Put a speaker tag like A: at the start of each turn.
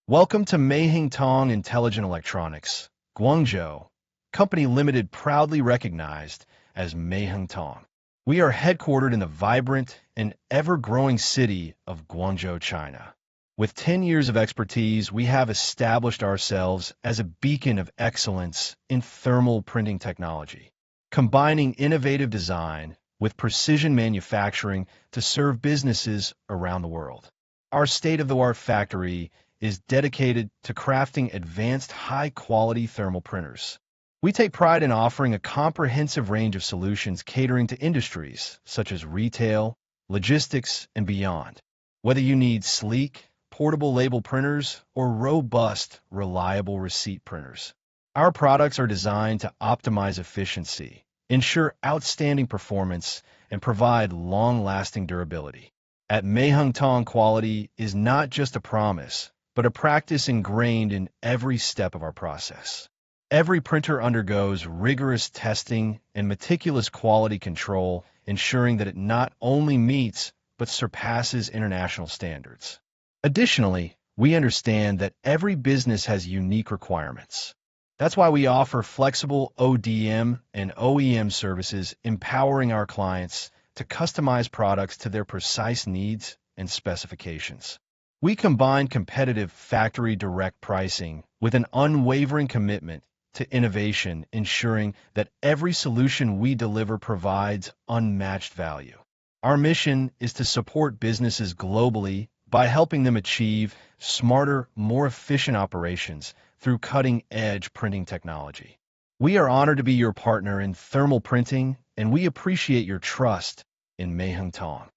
A: Welcome to Meihingtong Intelligent Electronics, Guangzhou, company limited proudly recognized as Meihingtong. We are headquartered in the vibrant and ever-growing city of Guangzhou, China. With 10 years of expertise, we have established ourselves as a beacon of excellence in thermal printing technology, combining innovative design with precision manufacturing to serve businesses around the world. Our state-of-the-art factory is dedicated to crafting advanced high-quality thermal printers. We take pride in offering a comprehensive range of solutions catering to industries such as retail, logistics, and beyond. Whether you need sleek, portable label printers or robust, reliable receipt printers, our products are designed to optimize efficiency, ensure outstanding performance, and provide long-lasting durability. At Meihingtong, quality is not just a promise, but a practice ingrained in every step of our process. Every printer undergoes rigorous testing and meticulous quality control, ensuring that it not only meets but surpasses international standards. Additionally, we understand that every business has unique requirements. That's why we offer flexible ODM and OEM services, empowering our clients to customize products to their precise needs and specifications. We combine competitive factory direct pricing with an unwavering commitment to innovation, ensuring that every solution we deliver provides unmatched value. Our mission is to support businesses globally by helping them achieve smarter, more efficient operations through cutting-edge printing technology. We are honored to be your partner in thermal printing, and we appreciate your trust in Meihingtong.